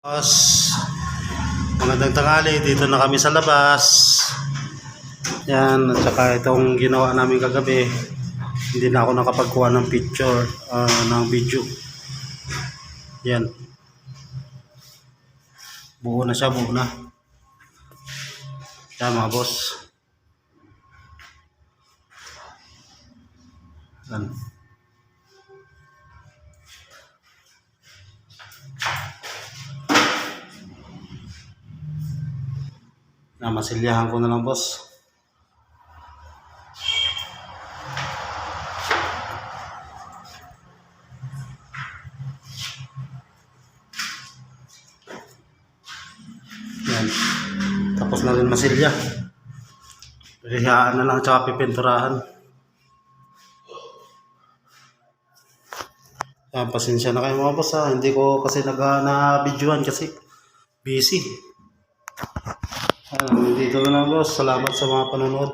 Boss, magandang tanghali. Dito na kami sa labas. Yan, at saka itong ginawa namin kagabi. Hindi na ako nakapagkuha ng picture, ng video. Yan. Buo na siya, buo na. Yan mga boss. Yan. Masilyahan ko na lang, boss. Yan. Tapos na rin masilya. Rihaan na lang tsaka pipinturahan. Yan, pasensya na kayo mga boss ha. Hindi ko kasi na-videoan kasi busy. Dito na lang boss. Salamat sa mga panonood.